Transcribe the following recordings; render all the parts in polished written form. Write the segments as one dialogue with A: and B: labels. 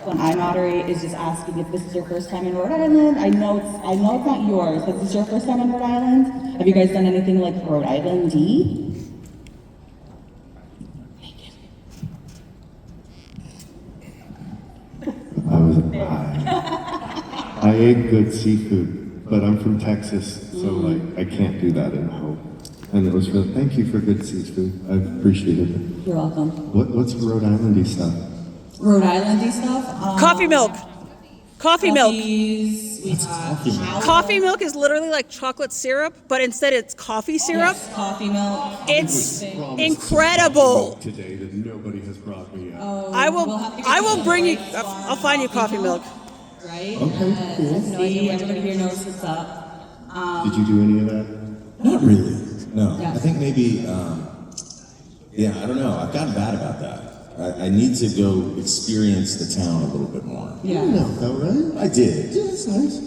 A: when I moderate is just asking if this is your first time in Rhode Island. I know it's not yours, but this is your first time in Rhode Island. Have you guys done anything like Rhode Island-y?
B: I ate good seafood, but I'm from Texas, so like I can't do that in home. And it was really, thank you for good seafood. I appreciated it.
A: You're welcome.
B: What's Rhode Islandy stuff?
A: Rhode Islandy stuff?
C: Coffee milk. Coffee milk.
A: Coffee
C: milk is literally like chocolate syrup, but instead it's coffee syrup.
A: Yes, coffee milk.
C: It's incredible.
B: Today that nobody has brought me up.
A: Oh,
C: I will bring you. I'll find you coffee milk.
A: Right?
B: Okay, cool.
A: See, everybody here knows what's up.
B: Did you do any of that?
D: Not really. No.
A: Yeah.
D: I think maybe, I don't know. I've gotten bad about that. I need to go experience the town a little bit more.
A: Yeah.
B: No, though, right?
D: I did.
B: Yeah, that's nice.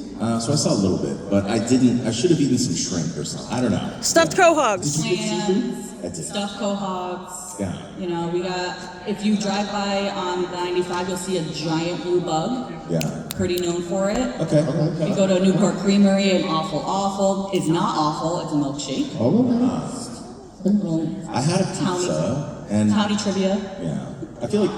D: So I saw a little bit, but I should have eaten some shrimp or something. I don't know.
C: Stuffed quahogs.
A: Clams,
D: I did.
A: stuffed quahogs.
D: Yeah.
A: You know, we got, if you drive by on 95, you'll see a giant blue bug.
D: Yeah.
A: Pretty known for it.
D: Okay.
A: If you go to a Newport Creamery, an awful is not awful, it's a milkshake.
B: Oh,
D: I had a pizza and
A: Towny trivia.
D: yeah. I feel like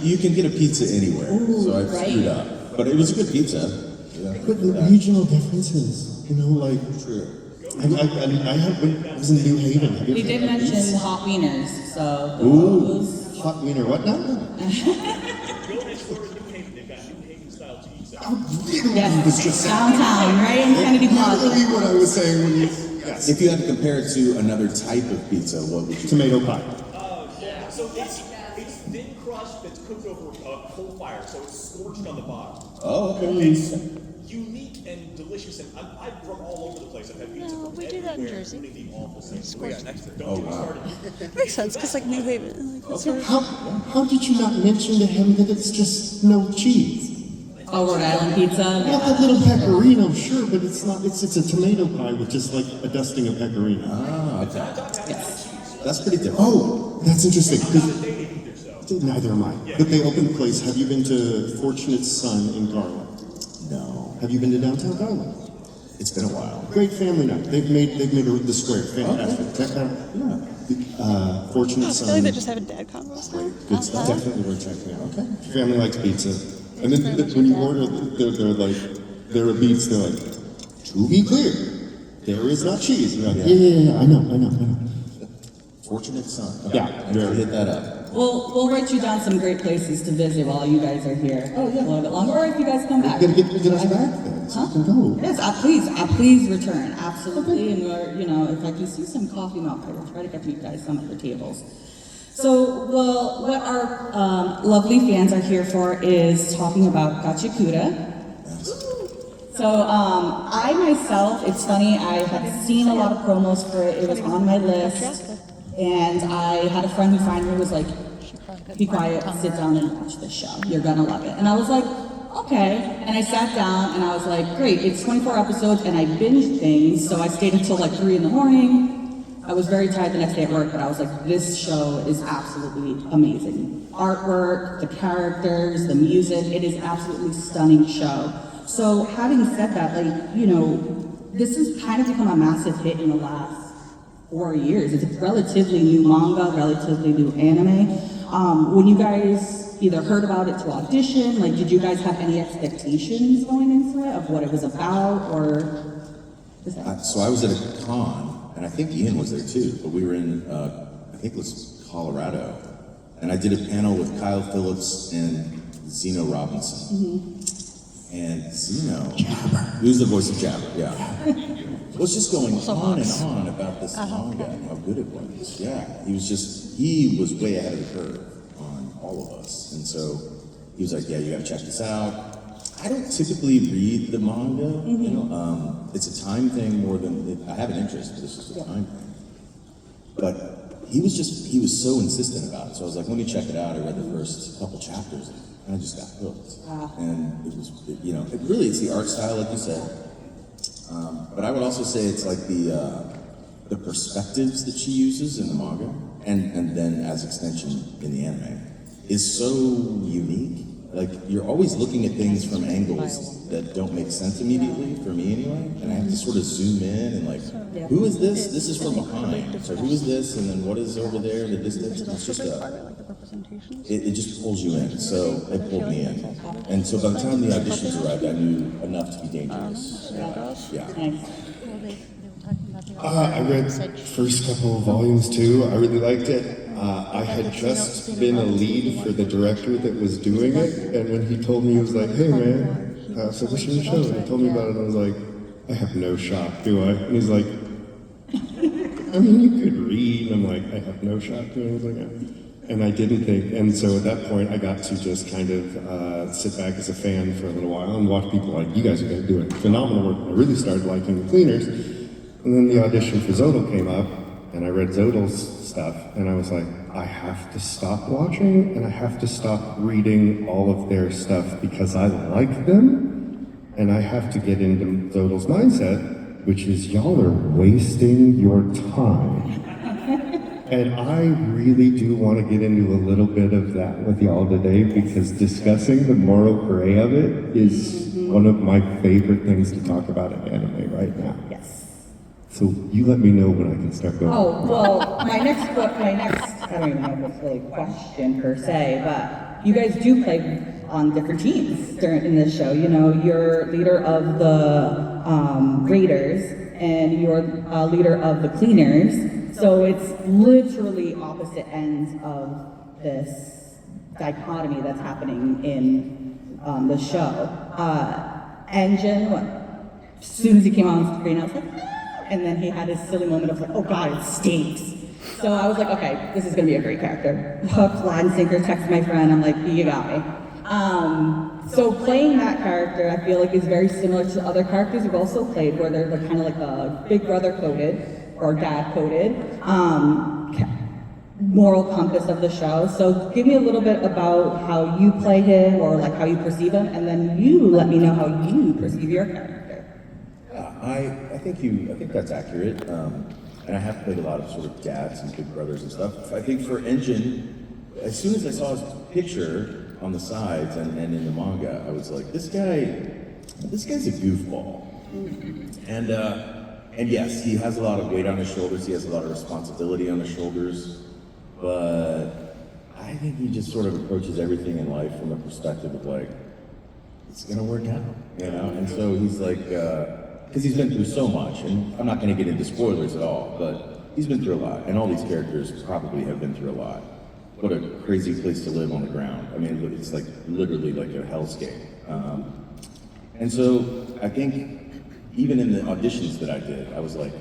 D: you can get a pizza anywhere, so I screwed up. But it was a good pizza. Yeah.
B: But the regional differences, you know, like,
D: True.
B: I was in New Haven. Have you
A: We
B: ever
A: did
B: had
A: mention hot wieners, so
B: Ooh.
A: those.
B: hot wiener, what now?
A: Yes, downtown, right in Kennedy Plaza.
B: Literally what I was saying when you, yes.
D: If you had to compare it to another type of pizza, what would you?
B: Tomato pie.
E: So it's thin crust that's cooked over a coal fire, so it's scorched on the bottom.
D: Oh, okay.
E: It's unique and delicious, and I'm from all over the place. I've had pizza
F: No,
E: from
F: we do that in
E: everywhere,
F: Jersey.
E: including the awful things.
F: Scorched.
E: Don't get me started.
C: Makes sense, because like New Haven. Like, sort of-
B: How did you not mention to him that it's just no cheese?
A: Oh, Rhode Island pizza.
B: Not that little pecorino, sure, but it's not. It's a tomato pie with just like a dusting of pecorino.
D: Ah, okay.
A: Yes.
D: That's pretty different.
B: Oh, that's interesting. Neither am I. But they opened a place. Have you been to Fortunate Son in Garland?
D: No,
B: Have you been to downtown Garland?
D: it's been a while.
B: Great family night. They've made the square fantastic. Check out Fortunate
C: I
B: Son.
C: feel like they're just having dad combos now.
D: Good stuff.
B: Definitely worth checking out. Okay. Family likes pizza. And then when you order, they're like, there are beats, they're like, to be clear, there is not cheese. And you're like, yeah, I know.
D: Fortunate Son.
B: Yeah,
D: I have to hit that up.
A: We'll write you down some great places to visit while you guys are here. Oh, yeah. A little bit longer, or if you guys come back.
B: Get us back then, so we can go.
A: Yes, please return, absolutely. And we're, if I can see some coffee milk, I will try to get you guys some at the tables. So, what our lovely fans are here for is talking about Gachiakuta. So, I myself, it's funny, I had seen a lot of promos for it. It was on my list. And I had a friend who finally was like, be quiet, sit down and watch this show. You're gonna love it. And I was like, okay. And I sat down and I was like, great, it's 24 episodes and I binged things. So I stayed until like 3 in the morning. I was very tired the next day at work, but I was like, this show is absolutely amazing. Artwork, the characters, the music, it is absolutely stunning show. So having said that, this has kind of become a massive hit in the last 4 years. It's a relatively new manga, relatively new anime. When you guys either heard about it to audition, did you guys have any expectations going into it of what it was about, or?
D: So I was at a con, and I think Ian was there too, but we were in, I think it was Colorado, and I did a panel with Kyle Phillips and Zeno Robinson. And Zeno, who's the voice of Jabber, yeah. Was just going on and on about this manga and how good it was. Yeah, he was way ahead of the curve on all of us. And so he was like, yeah, you gotta check this out. I don't typically read the manga, it's a time thing more than, I have an interest, but it's just a time thing. But he was so insistent about it. So I was like, let me check it out. I read the first couple chapters and I just got hooked. And it was, it's the art style, like you said. But I would also say it's like the perspectives that she uses in the manga, and then as extension in the anime, is so unique. like you're always looking at things from angles that don't make sense immediately, for me anyway, and I have to sort of zoom in and like, who is this? This is from behind. So who is this? And then what is over there in the distance? And it's just it just pulls you in. So it pulled me in. And so by the time the auditions arrived, I knew enough to be dangerous. Yeah.
B: I read first couple of volumes too. I really liked it. I had just been a lead for the director that was doing it, and when he told me, he was like, "Hey man, so what's your show?" And he told me about it, and I was like, "I have no shot, do I?" And he's like, "I mean, you could read." And I'm like, "I have no shot, do I?" And he was like, and I didn't think. And so at that point, I got to just kind of sit back as a fan for a little while and watch people like, "You guys are going to do phenomenal work." And I really started liking the Cleaners. And then the audition for Zodyl came up, and I read Zodyl's stuff, and I was like, I have to stop watching, and I have to stop reading all of their stuff because I like them, and I have to get into Zodyl's mindset, which is y'all are wasting your time. And I really do want to get into a little bit of that with y'all today, because discussing the moral gray of it is one of my favorite things to talk about in anime right now.
A: Yes.
B: So you let me know when I can start going.
A: Oh, well, I don't even know if it's really a question per se, but you guys do play on different teams in this show. You know, you're leader of the Raiders, and you're leader of the Cleaners. So it's literally opposite ends of this dichotomy that's happening in the show. Enjin, as soon as he came on screen, I was like, and then he had his silly moment of like, oh God, it stinks. So I was like, okay, this is gonna be a great character. Hook, line, sinker, text my friend, I'm like, you got me. So playing that character, I feel like is very similar to other characters you've also played, where they're kind of like a big brother coded, or dad coded, moral compass of the show. So give me a little bit about how you play him, or like how you perceive him, and then you let me know how you perceive your character.
D: I think that's accurate. And I have played a lot of sort of dads and big brothers and stuff. I think for Enjin, as soon as I saw his picture on the sides and in the manga, I was like, this guy's a goofball. And yes, he has a lot of weight on his shoulders. He has a lot of responsibility on his shoulders. But I think he just sort of approaches everything in life from the perspective of like, it's gonna work out, you know? And so he's like, because he's been through so much, and I'm not going to get into spoilers at all, but he's been through a lot, and all these characters probably have been through a lot. What a crazy place to live on the ground. I mean, it's like literally like a hellscape. And so I think even in the auditions that I did, I was like,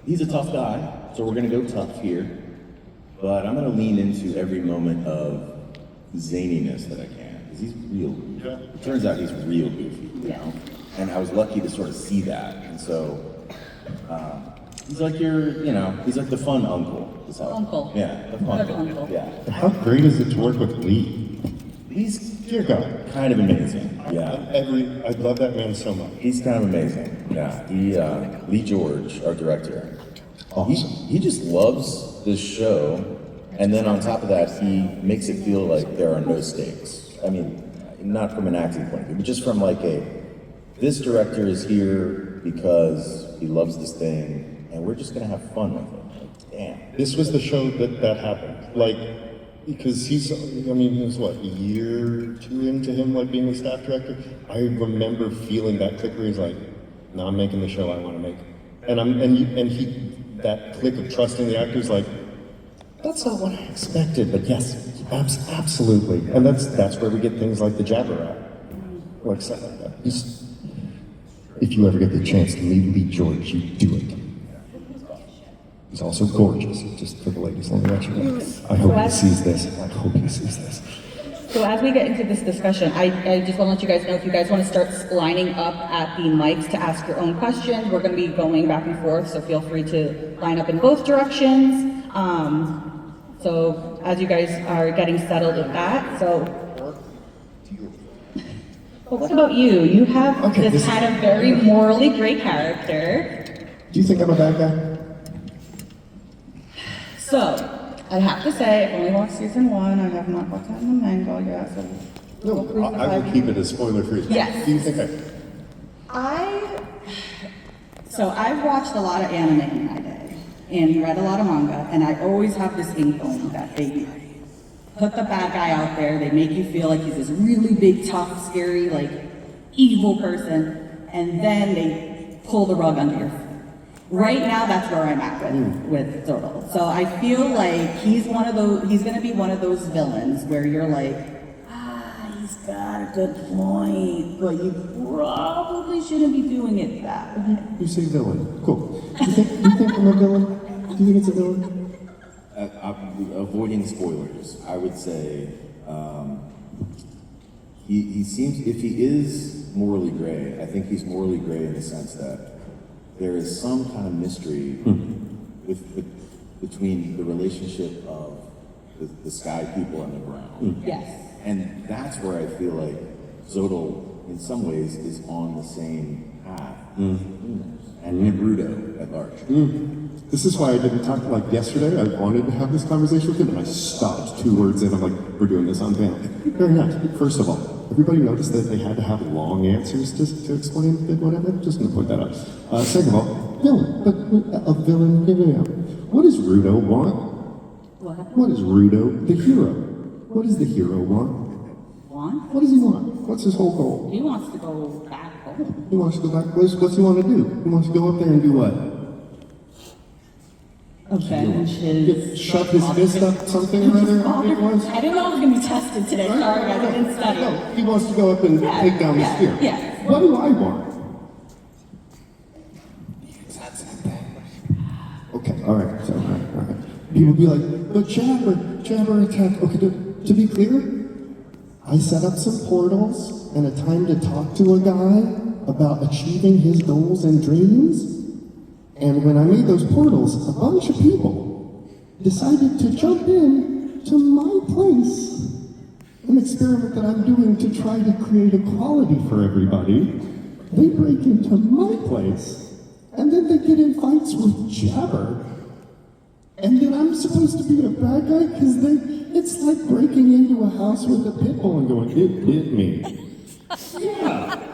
D: he's a tough guy, so we're going to go tough here, but I'm going to lean into every moment of zaniness that I can, because he's real. It turns out he's real goofy, you know? And I was lucky to sort of see that. And so he's like he's like the fun uncle.
A: Uncle.
D: Yeah, the fun
A: Good uncle.
D: Yeah.
B: How great is it to work with Lee?
D: He's
B: Dear God.
D: kind of amazing. Yeah.
B: I love that man so much.
D: He's kind of amazing. Yeah. Lee George, our director. He just loves this show. And then on top of that, he makes it feel like there are no stakes. I mean, not from an acting point of view, but just from like this director is here because he loves this thing, and we're just gonna have fun with him. Like, damn.
B: This was the show that happened. Like, because he was what, a year or two into him like being a staff director? I remember feeling that click where he's like, no, I'm making the show I want to make. And that click of trusting the actors, like, that's not what I expected, but yes, absolutely. And that's where we get things like the Jabber Rap, or stuff like that. If you ever get the chance to meet Lee George, you do it. He's also gorgeous, just for the ladies. Let me let you know. I hope he sees this. I hope he sees this.
A: So as we get into this discussion, I just want to let you guys know, if you guys want to start lining up at the mics to ask your own questions, we're going to be going back and forth, so feel free to line up in both directions. So as you guys are getting settled with that, but what about you? You have this kind of very morally great character.
B: Do you think I'm a bad guy?
A: So, I have to say, I've only watched season 1. I have not watched that in the manga yet, so
B: No, I will keep it as spoiler-free.
A: Yes.
B: Do you think
A: So I've watched a lot of anime in my day and read a lot of manga, and I always have this inkling that they put the bad guy out there, they make you feel like he's this really big, tough, scary, like evil person, and then they pull the rug under your feet. Right now, that's where I'm at with Zodyl. So I feel like he's gonna be one of those villains where you're like, he's got a good point, but you probably shouldn't be doing it that way.
B: You say villain. Cool. Do you think I'm a villain? Do you think it's a villain?
D: Avoiding spoilers, I would say he seems, if he is morally gray, I think he's morally gray in the sense that there is some kind of mystery between the relationship of the sky people and the ground.
A: Yes.
D: And that's where I feel like Zodyl, in some ways, is on the same path. And Rudo at large.
B: This is why I didn't talk, like yesterday, I wanted to have this conversation with him, and I stopped 2 words in. I'm like, we're doing this on panel. Very nice. First of all, everybody noticed that they had to have long answers to explain whatever? Just gonna point that out. Second of all, villain. But a villain, what does Rudo want? What is Rudo, the hero? What does the hero want? What does he want? What's his whole goal?
A: He wants to go back home.
B: He wants to go back. What's he want to do? He wants to go up there and do what?
A: Avenge his...
B: Shove his fist up something or other? It was?
A: I didn't know it was going to be tested today. Sorry, guys, I didn't study.
B: No, he wants to go up and take down the spear.
A: Yeah.
B: What do I want? Okay, all right. So, all right. People be like, but Jabber attack. Okay, to be clear, I set up some portals and a time to talk to a guy about achieving his goals and dreams. And when I made those portals, a bunch of people decided to jump in to my place. An experiment that I'm doing to try to create equality for everybody. They break into my place, and then they get in fights with Jabber. And then I'm supposed to be a bad guy because it's like breaking into a house with a pit bull and going, it bit me. Yeah.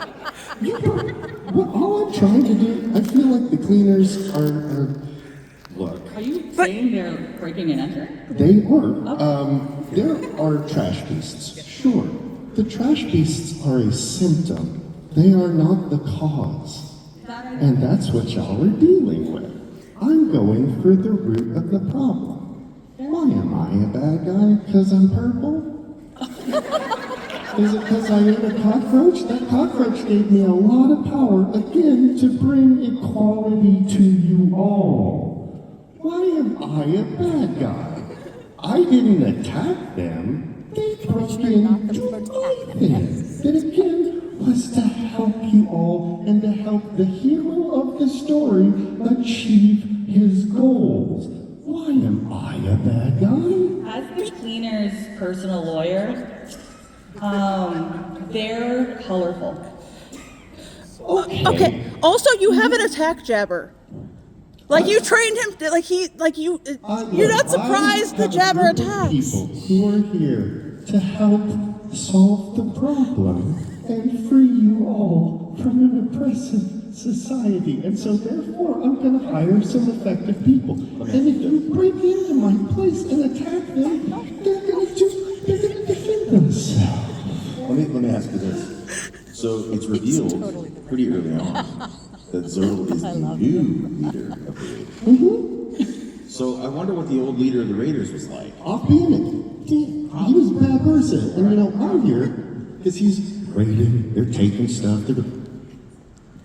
B: All I'm trying to do, I feel like the cleaners are look.
A: Are you saying they're breaking and entering?
B: They are. There are trash beasts, sure. The trash beasts are a symptom. They are not the cause. And that's what y'all are dealing with. I'm going for the root of the problem. Why am I a bad guy? Because I'm purple? Is it because I ate a cockroach? That cockroach gave me a lot of power, again, to bring equality to you all. Why am I a bad guy? I didn't attack them. They broke into my thing. That again was to help you all and to help the hero of the story achieve his goals. Why am I a bad guy?
A: As the cleaner's personal lawyer, they're colorful.
C: Okay. Also, you haven't attacked Jabber. Like you trained him. You're not surprised that Jabber attacks.
B: People who are here to help solve the problem and free you all from an oppressive society. And so therefore, I'm going to hire some effective people. And if you break into my place and attack them, they're going to defend themselves.
D: Let me ask you this. So it's revealed pretty early on that Zodyl is the new leader of the Raiders. So I wonder what the old leader of the Raiders was like.
B: Off being it. He was a bad person. And I'm here because he's raiding, they're taking stuff, they're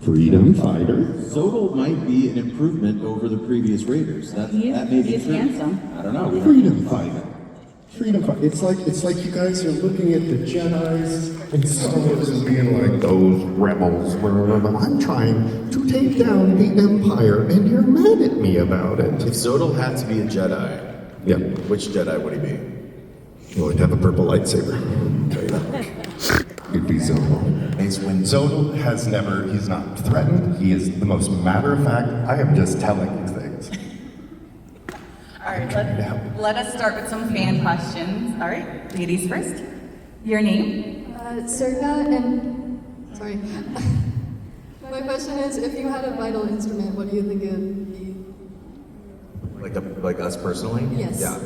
B: freedom fighter.
D: Zodyl might be an improvement over the previous Raiders. That may be true.
A: Handsome.
D: I don't know.
B: Freedom fighter. Freedom fighter. It's like you guys are looking at the Jedis and Star Wars and being like those rebels. I'm trying to take down the Empire, and you're mad at me about it.
F: If Zodyl had to be a Jedi,
B: Yeah,
F: which Jedi would he be?
B: you would have a purple lightsaber. I'll tell you that. You'd be Zodyl.
F: Mace Windu.
B: Zodyl he's not threatened. He is the most matter of fact. I am just telling you things.
A: All right, let us start with some fan questions. All right, ladies first. Your name?
G: Circa and sorry. My question is, if you had a vital instrument, what do you think it would be?
F: Like us personally?
G: Yes.
F: Yeah.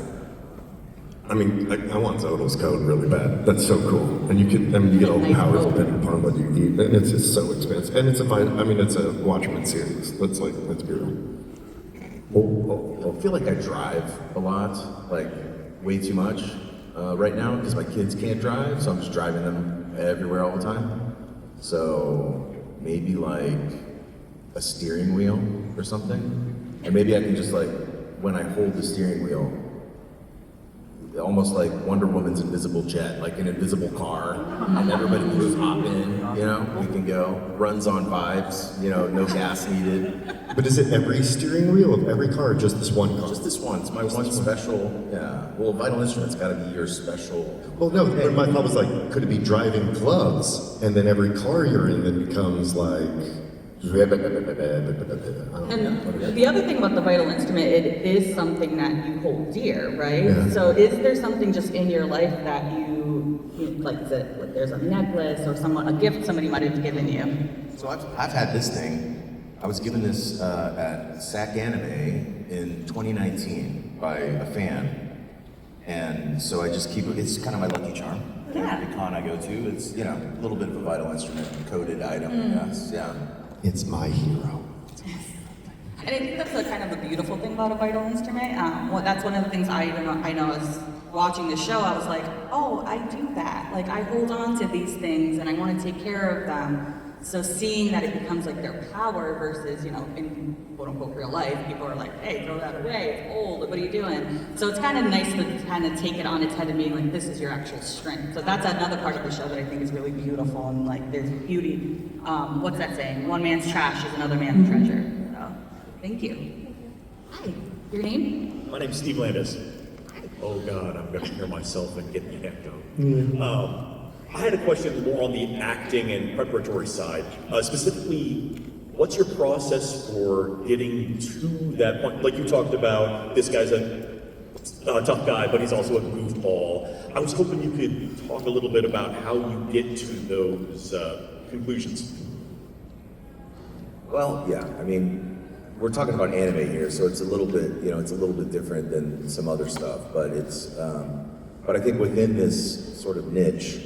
F: I mean, I want Zodyl's code really bad. That's so cool. And you get all the powers depending upon what you eat. And it's just so expensive. And it's a Watchmen series. That's beautiful.
D: Well, I feel like I drive a lot, like way too much right now because my kids can't drive, so I'm just driving them everywhere all the time. So maybe like a steering wheel or something. And maybe I can just like, when I hold the steering wheel, almost like Wonder Woman's invisible jet, like an invisible car, and everybody can just hop in, we can go, runs on vibes, no gas needed.
B: But is it every steering wheel of every car, or just this one car?
D: Just this one, it's my one special, yeah. Well, Vital Instrument's gotta be your special.
B: Well, no, but my thought was like, could it be driving gloves, and then every car you're in then becomes like...
A: And the other thing about the vital instrument, it is something that you hold dear, right?
B: Yeah.
A: So is there something just in your life that you like, is it like there's a necklace or a gift somebody might have given you?
D: So I've had this thing. I was given this at SAC Anime in 2019 by a fan. And so I just keep it, it's kind of my lucky charm.
A: Yeah.
D: Every con I go to, it's, a little bit of a Vital Instrument coded item, yes, yeah.
B: It's my hero.
A: And I think that's kind of the beautiful thing about a vital instrument. That's one of the things I know as watching the show, I was like, oh, I do that. Like, I hold on to these things and I want to take care of them. So seeing that it becomes like their power versus, in quote unquote real life, people are like, hey, throw that away, it's old, what are you doing? So it's kind of nice to kind of take it on its head and being like, this is your actual strength. So that's another part of the show that I think is really beautiful and like there's beauty. What's that saying? One man's trash is another man's treasure. So thank you. Hi, your name?
E: My name's Steve Landis. Oh God, I'm gonna hear myself and get the echo. I had a question more on the acting and preparatory side. Specifically, what's your process for getting to that point? Like you talked about, this guy's a tough guy, but he's also a goofball. I was hoping you could talk a little bit about how you get to those conclusions.
D: Well, yeah, I mean, we're talking about anime here, so it's a little bit, it's a little bit different than some other stuff, but but I think within this sort of niche,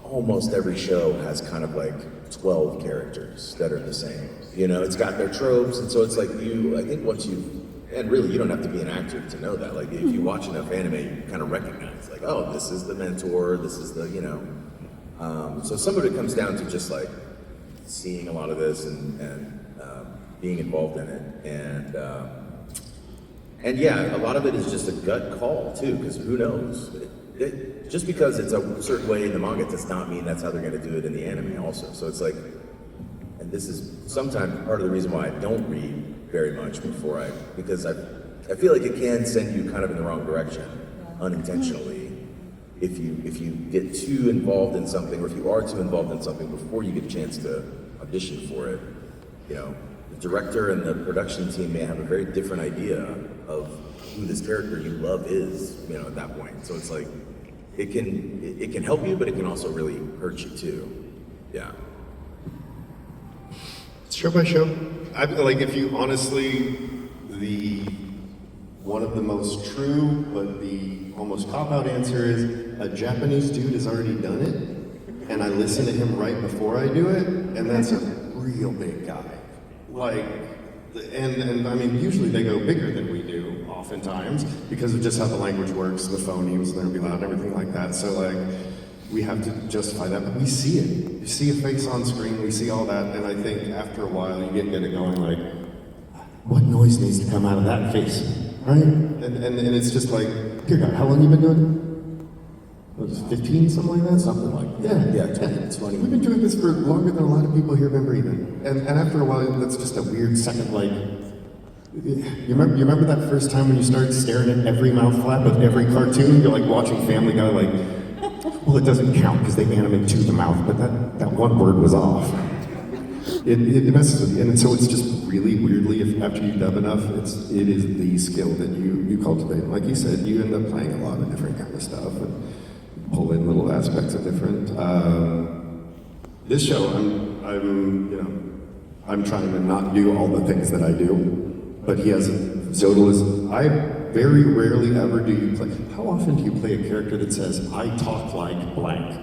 D: almost every show has kind of like 12 characters that are the same. It's got their tropes, and so it's like I think once and really you don't have to be an actor to know that. Like if you watch enough anime, you kind of recognize like, oh, this is the mentor, this is the, so some of it comes down to just like seeing a lot of this and being involved in it. And yeah, a lot of it is just a gut call too, because who knows? Just because it's a certain way in the manga does not mean that's how they're going to do it in the anime also. So it's like, and this is sometimes part of the reason why I don't read very much because I feel like it can send you kind of in the wrong direction unintentionally if you get too involved in something, or if you are too involved in something before you get a chance to audition for it. The director and the production team may have a very different idea of who this character you love is, at that point. So it's like, it can help you, but it can also really hurt you too. Yeah.
B: Show by show. If you honestly, one of the most true, but the almost cop-out answer is, a Japanese dude has already done it, and I listen to him right before I do it, and that's a real big guy. And I mean, usually they go bigger than we do, oftentimes, because of just how the language works, the phonemes, and they'll be loud and everything like that. So we have to justify that, but we see it. You see a face on screen, we see all that, and I think after a while you get good at going like, what noise needs to come out of that face, right? And it's just like, dear God, how long you been doing it? What was it, 15, something like that?
D: Something like that. Yeah, 20.
B: We've been doing this for longer than a lot of people here have been breathing. And after a while, that's just a weird second, you remember that first time when you started staring at every mouth flap of every cartoon? You're like watching Family Guy, well, it doesn't count because they animate to the mouth, but that one word was off. It messes with you, and so it's just really weirdly, if after you dub enough, it is the skill that you cultivate. Like you said, you end up playing a lot of different kind of stuff.
F: pull in little aspects of different. This show, I'm trying to not do all the things that I do, but he has Zodyl is. I very rarely ever do you play. How often do you play a character that says, "I talk like blank"?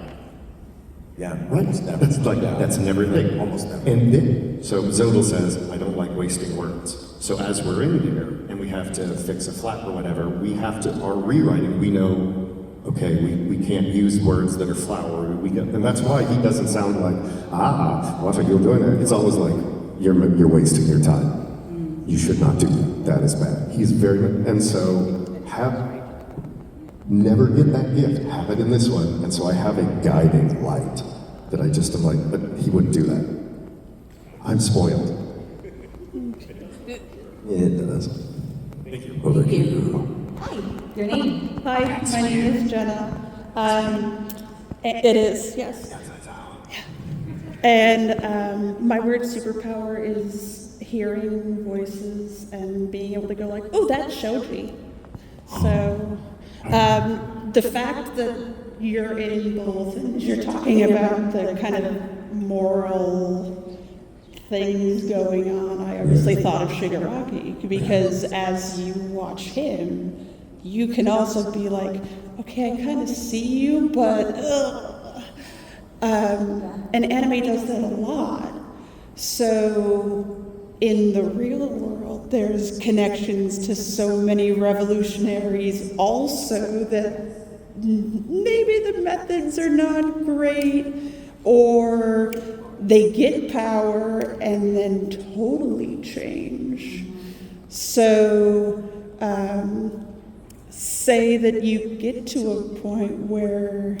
D: Yeah,
F: Right. That's never a thing.
D: Almost never.
F: And then, so Zodyl says, "I don't like wasting words." So as we're in there and we have to fix a flap or whatever, we have to our rewriting. We know. Okay, we can't use words that are flowery. And that's why he doesn't sound like, well, if you're doing that, it's always like, you're wasting your time. You should not do that. That is bad. He's very, and so never get that gift. Have it in this one. And so I have a guiding light that I just am like, but he wouldn't do that. I'm spoiled. It does.
E: Thank you.
F: Over
A: Thank you.
F: you.
A: Hi, your name?
C: Hi, my name is Jenna. It is, yes. And my weird superpower is hearing voices and being able to go like, oh, that showed me. So the fact that you're in both and you're talking about the kind of moral things going on, I obviously thought of Shigaraki, because as you watch him, you can also be like, okay, I kind of see you, but and anime does that a lot. So in the real world, there's connections to so many revolutionaries also that maybe the methods are not great, or they get power and then totally change. So say that you get to a point where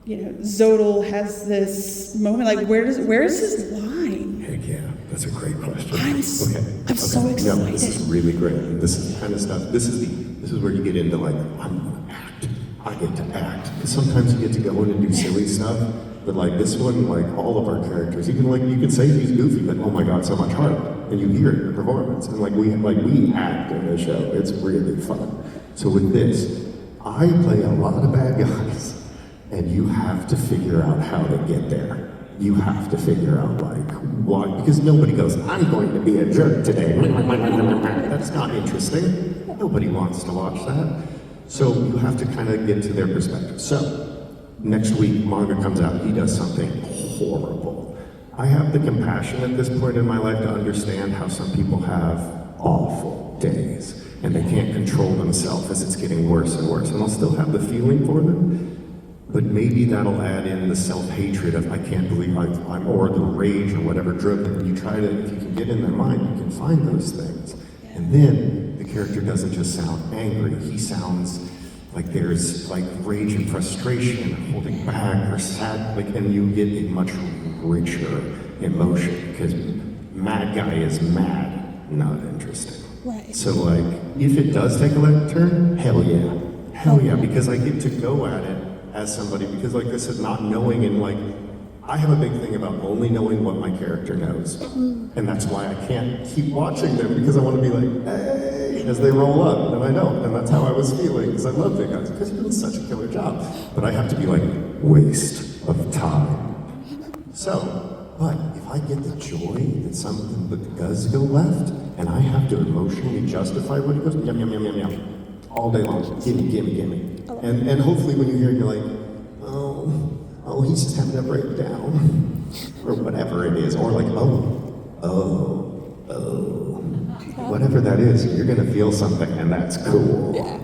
C: Zodyl has this moment, like where is his line?
F: Heck yeah, that's a great question.
C: I'm so excited.
F: No, this is really great. This is the kind of stuff. This is where you get into like, I'm gonna act. I get to act. Because sometimes you get to go in and do silly stuff. But like this one, like all of our characters, even like you could say he's goofy, but oh my god, so much heart, and you hear it in the performance, and like we act in the show. It's really fun. So with this, I play a lot of bad guys, and you have to figure out how to get there. You have to figure out like why, because nobody goes, I'm going to be a jerk today. That's not interesting. Nobody wants to watch that. So you have to kind of get to their perspective. So. Next week, manga comes out, he does something horrible. I have the compassion at this point in my life to understand how some people have awful days, and they can't control themselves as it's getting worse and worse. And I'll still have the feeling for them, but maybe that'll add in the self-hatred of I can't believe I'm or the rage or whatever drove them. You try to, if you can get in their mind, you can find those things. And then the character doesn't just sound angry, he sounds like there's like rage and frustration, holding back or sad, like, and you get a much richer emotion because mad guy is mad, not interesting.
C: Right.
F: So like, if it does take a left turn, hell yeah, because I get to go at it as somebody, because like I said, not knowing and like, I have a big thing about only knowing what my character knows. And that's why I can't keep watching them, because I want to be like, hey, as they roll up, and I don't. And that's how I was feeling, because I love big guys, because you're doing such a killer job. But I have to be like, waste of time. So, but if I get the joy that something does go left, and I have to emotionally justify what he goes, yum, yum, yum, yum, yum, all day long, gimme. And hopefully when you hear it, you're like, oh, he's just having a breakdown, or whatever it is, or like, whatever that is, you're gonna feel something, and that's cool.
C: Yeah.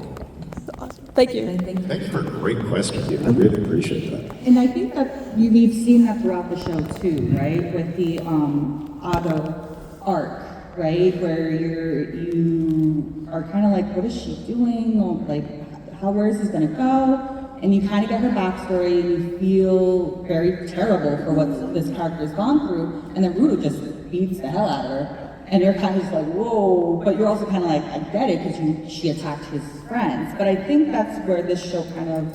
C: That's awesome. Thank you.
F: Thank you for a great question, dude. I really appreciate that.
A: And I think that we've seen that throughout the show too, right? With the Ado arc, right? Where you are kind of like, what is she doing? Or like, where is this gonna go? And you kind of get her backstory, and you feel very terrible for what this character's gone through, and then Ruto just beats the hell out of her, and you're kind of just like, whoa, but you're also kind of like, I get it, because she attacked his friends. But I think that's where this show kind of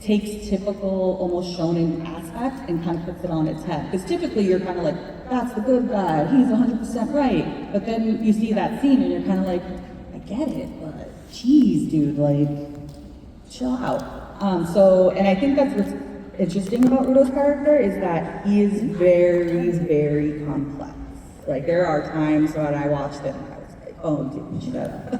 A: takes typical, almost shonen aspect and kind of puts it on its head. Because typically you're kind of like, that's the good guy, he's 100% right. But then you see that scene, and you're kind of like, I get it, but geez, dude, like, chill out. And I think that's what's interesting about Udo's character is that he is very, very complex. Like there are times when I watched it and I was like, oh, dude, shut up.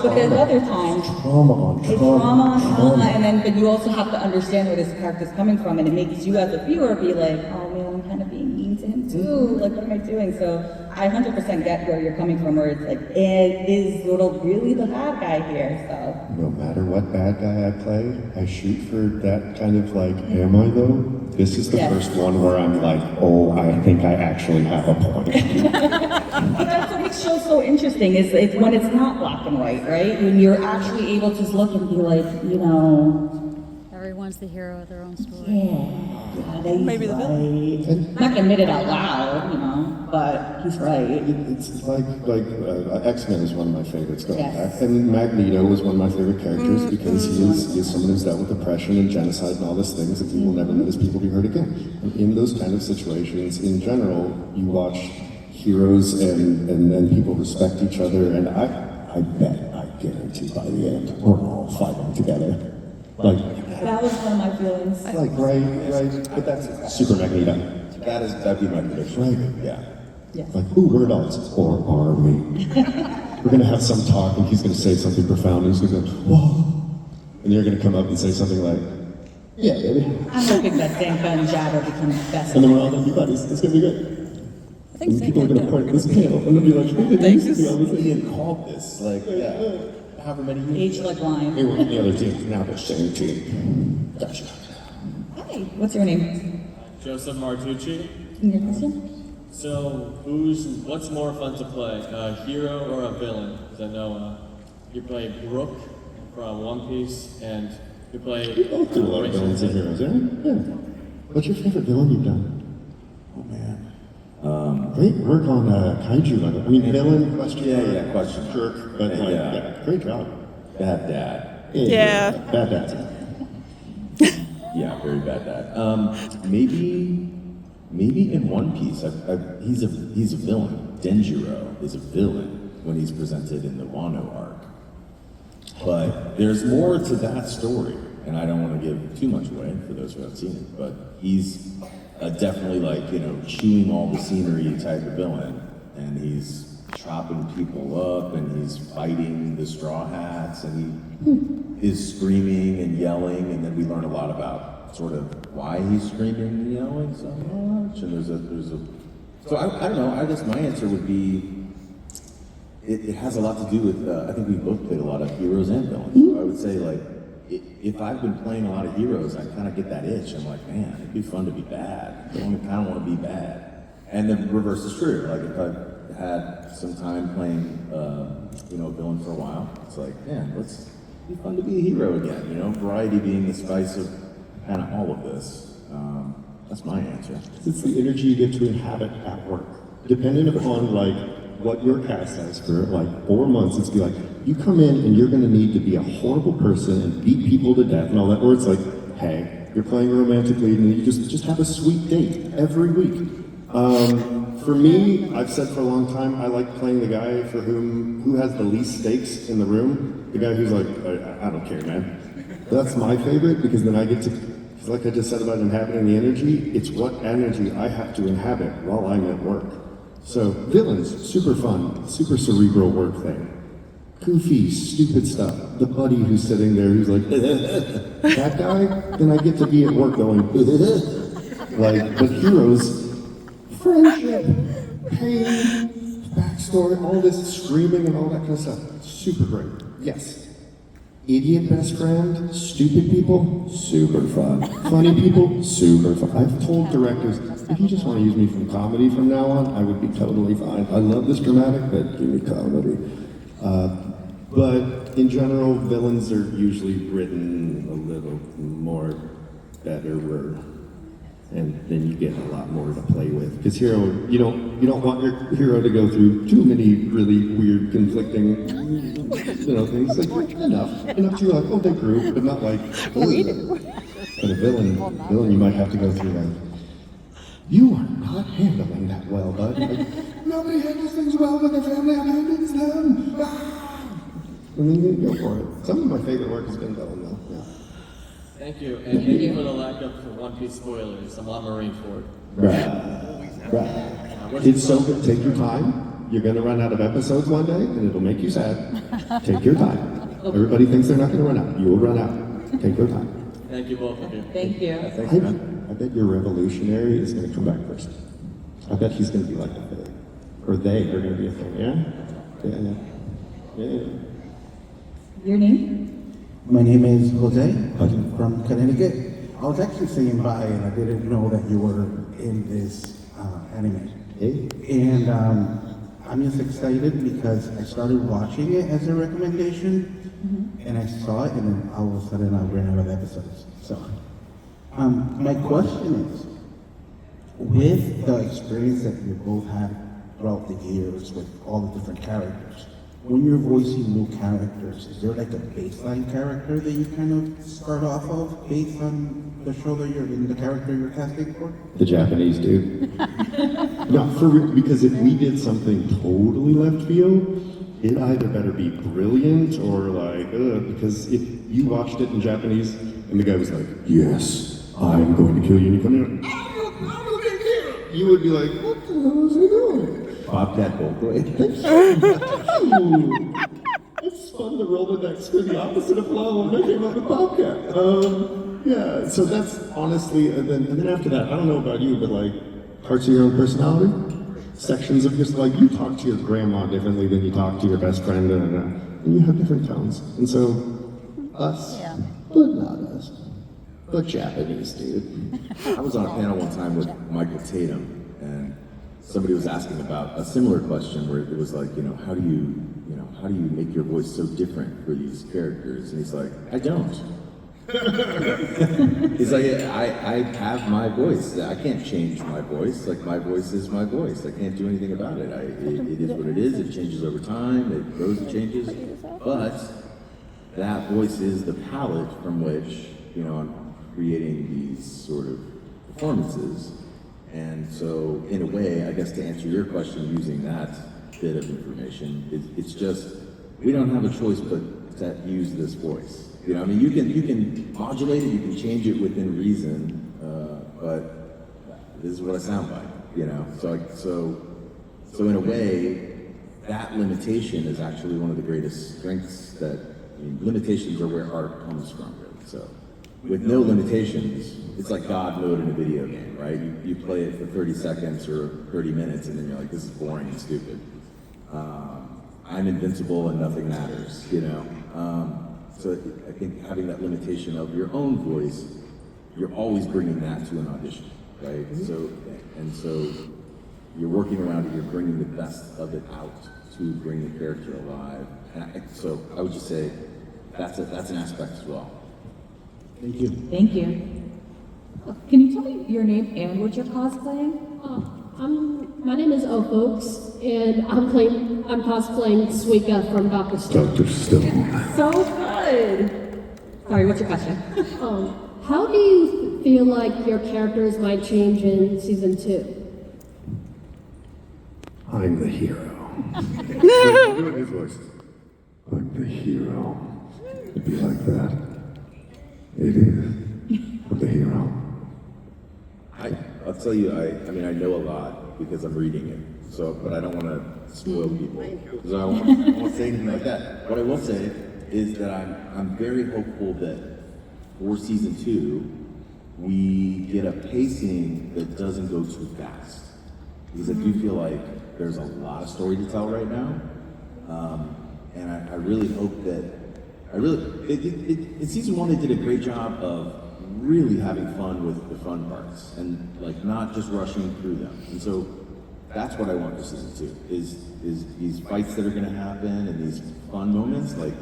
A: But there's other times,
B: Trauma on
A: it's trauma on trauma, and but you also have to understand where this character's coming from, and it makes you as a viewer be like, oh man, I'm kind of being mean to him too. Like, what am I doing? So I 100% get where you're coming from, where it's like, is Zodyl really the bad guy here? So
B: No matter what bad guy I play, I shoot for that kind of like, am I though? This is the
A: Yes.
B: first one where I'm like, oh, I think I actually have a point.
A: but that's what makes shows so interesting is it's when it's not black and white, right? When you're actually able to just look and be like,
H: Everyone's the hero of their own story.
A: yeah,
C: Maybe the villain.
A: I'm not gonna admit it out loud, but he's right.
B: It's like X-Men is one of my favorites going
A: Yes.
B: back, and Magneto was one of my favorite characters because he is someone who's dealt with oppression and genocide and all these things, and he will never let his people be hurt again. And in those kind of situations, in general, you watch heroes and people respect each other, and I guarantee by the end we're all fighting together. Like
A: That was one of my feelings.
B: right, but that's Super Magneto.
D: That'd be my prediction.
B: Right.
D: Yeah.
A: Yes.
B: Like, ooh, we're adults, or are we? We're gonna have some talk, and he's gonna say something profound, and he's gonna go, whoa, and you're gonna come up and say something like, yeah, baby,
A: I'm hoping that Zanka and Jabba become best.
B: and then we're all gonna be buddies. It's gonna be good.
C: I think
B: And people are
C: Zanka
B: gonna point at this panel, and they'll be like, hey,
C: Thanks.
B: this is the other thing.
D: Ian called this, like, yeah, however many years.
A: Age like wine.
B: They were on the other team, now they're same team. Gotcha.
A: Hi, what's your name?
I: Joseph Martucci.
A: And your question?
I: So, what's more fun to play, a hero or a villain? Because I know you play Brooke from One Piece, and you play.
B: We both do a lot of villains and heroes, yeah? Yeah. What's your favorite villain you've done?
D: Oh man.
B: Great work on Kaiju, by the way. I mean, villain, question
D: Yeah, question mark.
B: jerk, but like,
D: Yeah.
B: yeah, great job.
D: Bad dad.
C: Yeah.
B: Bad dad.
D: Yeah, very bad dad. Maybe in One Piece, he's a villain. Denjiro is a villain when he's presented in the Wano arc. But there's more to that story, and I don't want to give too much away for those who haven't seen it. But he's definitely chewing all the scenery type of villain, and he's chopping people up, and he's fighting the Straw Hats, and he is screaming and yelling, and then we learn a lot about sort of why he's screaming and yelling so much. And so I don't know. I guess my answer would be it has a lot to do with I think we both played a lot of heroes and villains. So I would say if I've been playing a lot of heroes, I kind of get that itch. I'm like, man, it'd be fun to be bad. I kind of want to be bad. And the reverse is true. Like if I've had some time playing a villain for a while, it's like, man, it'd be fun to be a hero again. Variety being the spice of kind of all of this. That's my answer.
B: It's the energy you get to inhabit at work. Depending upon what your cast has for 4 months, it's be like, you come in and you're gonna need to be a horrible person and beat people to death and all that, or it's like, hey, you're playing a romantic lead and you just have a sweet date every week. For me, I've said for a long time, I like playing the guy who has the least stakes in the room. The guy who's like, I don't care, man. That's my favorite because then I get to, because like I just said about inhabiting the energy, it's what energy I have to inhabit while I'm at work. So villains, super fun, super cerebral work thing. Goofy, stupid stuff. The buddy who's sitting there who's like, that guy, then I get to be at work going, but heroes, friendship, pain, backstory, all this screaming and all that kind of stuff. Super great. Yes. Idiot best friend, stupid people, super fun. Funny people, super fun. I've told directors, if you just want to use me from comedy from now on, I would be totally fine. I love this dramatic, but give me comedy. But in general, villains are usually written a little more better, and then you get a lot more to play with. Because you don't want your hero to go through too many really weird, conflicting, things. Like enough to like, oh, they grew, but not like. But a villain, you might have to go through you are not handling that well, bud. Nobody handles things well when their family abandons them. and then you go for it. Some of my favorite work has been Villain, though. Yeah.
I: Thank you, and thank you for the lack of One Piece spoilers. I'm on Marineford.
B: Right. It's so good. Take your time. You're going to run out of episodes one day, and it'll make you sad. Take your time. Everybody thinks they're not going to run out. You will run out. Take your time.
I: Thank you both of you.
A: Thank you.
B: I bet your revolutionary is going to come back first. I bet he's going to be like a thing. Or they are going to be a thing, yeah? Yeah.
A: Your name?
H: My name is Jose. I'm from Connecticut. I was actually saying bye, and I didn't know that you were in this anime.
B: Hey.
H: And I'm just excited because I started watching it as a recommendation, and I saw it, and then all of a sudden I ran out of episodes. So, my question is, with the experience that you both had throughout the years with all the different characters, when you're voicing new characters, is there like a baseline character that you kind of start off of based on the show that you're in, the character you're casting for?
B: The Japanese dude. No, for real, because if we did something totally left field, it either better be brilliant or like, because if you watched it in Japanese and the guy was like, yes, I'm going to kill you, and you come in like, you would be like, what the hell is he doing?
D: Bobcat Goldthwait.
B: It's fun to roll the dice for the opposite of flow, and I came up with Bobcat. Yeah, so that's honestly, and then after that, I don't know about you, but like parts of your own personality, sections of just like you talk to your grandma differently than you talk to your best friend, and you have different tones. And so, us, but not us, but Japanese dude.
D: I was on a panel one time with Michael Tatum, and somebody was asking about a similar question where it was like, how do you make your voice so different for these characters? And he's like, I don't. He's like, I have my voice. I can't change my voice. Like, my voice is my voice. I can't do anything about it. It is what it is. It changes over time. It grows and changes. But that voice is the palette from which, I'm creating these sort of performances. And so, in a way, I guess to answer your question using that bit of information, it's just, we don't have a choice but to use this voice. You can modulate it, you can change it within reason, but this is what I sound like, So in a way, that limitation is actually one of the greatest strengths limitations are where art comes from, really. So, with no limitations, it's like God mode in a video game, right? You play it for 30 seconds or 30 minutes, and then you're like, this is boring and stupid. I'm invincible and nothing matters, So I think having that limitation of your own voice, you're always bringing that to an audition, right? So you're working around it, you're bringing the best of it out to bring the character alive. So I would just say that's an aspect as well.
H: Thank you.
A: Thank you. Can you tell me your name and what you're cosplaying?
J: My name is O Folks, and I'm cosplaying Suika from Dr. Stone.
F: Dr. Stone.
A: So good. Sorry, what's your question?
J: How do you feel like your characters might change in season 2?
F: I'm the hero. Wait, doing his voice. I'm the hero. It'd be like that. It is. I'm the hero.
D: I'll tell you, I know a lot because I'm reading it. So, but I don't want to spoil people. So I won't say anything like that. What I will say is that I'm very hopeful that for season 2, we get a pacing that doesn't go too fast. Because I do feel like there's a lot of story to tell right now. And I really hope that, in season 1, they did a great job of really having fun with the fun parts and like not just rushing through them. And so that's what I want for season 2 is these fights that are going to happen and these fun moments. Like,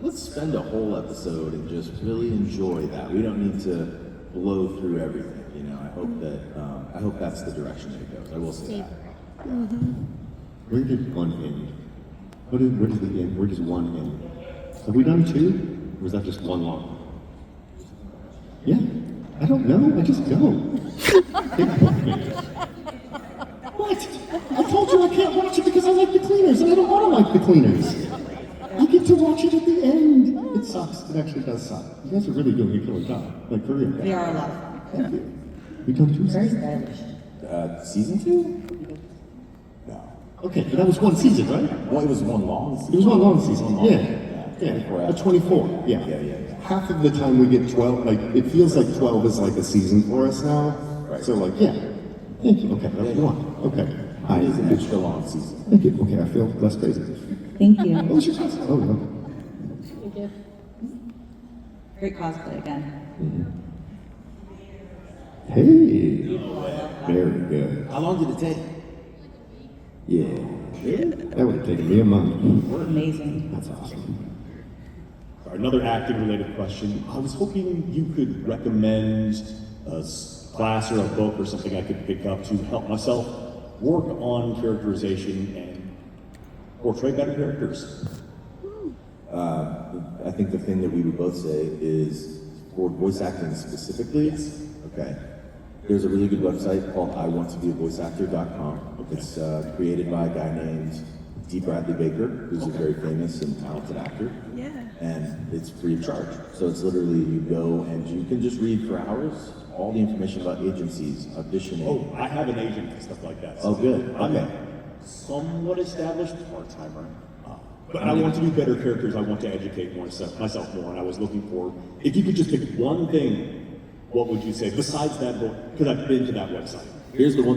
D: let's spend a whole episode and just really enjoy that. We don't need to blow through everything. I hope that's the direction that it goes. I will say that.
B: Where did one end? Where does the end? Where does one end? Have we done 2? Or is that just one long? Yeah, I don't know. I just go. What? I told you I can't watch it because I like the cleaners, and I don't want to like the cleaners. I get to to watch it at the end. It sucks. It actually does suck. You guys are really doing a killer job. Like, for real.
A: They are a lot of fun.
B: Thank you. We done two
A: Very
B: seasons?
A: stylish.
D: Season 2? No.
B: Okay, but that was one season, right?
D: Well, it was one long season.
B: It was one long season.
D: One long,
B: Yeah. Yeah.
D: 24
B: A 24. Yeah.
D: Yeah.
B: Half of the time we get 12, like, it feels like 12 is like a season for us now.
D: Right.
B: So, like, yeah. Thank you. Okay, that's one. Okay. Hi.
D: It is an extra long season.
B: Thank you. Okay, I feel less crazy.
A: Thank you.
B: What was your class? Oh, no.
J: Thank you.
A: Great cosplay again.
B: Hey. Very good.
D: How long did it take?
B: Yeah. That would have taken me a month.
A: Amazing.
B: That's awesome.
E: Another acting-related question. I was hoping you could recommend a class or a book or something I could pick up to help myself work on characterization and portray better characters.
D: I think the thing that we would both say is for voice acting specifically.
E: Yes.
D: Okay. There's a really good website called iwanttobeavoiceactor.com. It's created by a guy named D. Bradley Baker, who's a very famous and talented actor.
C: Yeah.
D: And it's free of charge. So it's literally you go and you can just read for hours all the information about agencies, auditioning.
E: Oh, I have an agent and stuff like that.
D: Oh, good.
E: I'm
D: Okay.
E: somewhat established part-timer. But I want to do better characters. I want to educate myself more. And I was looking for, if you could just pick one thing, what would you say besides that book? Because I've been to that website.
D: Here's the one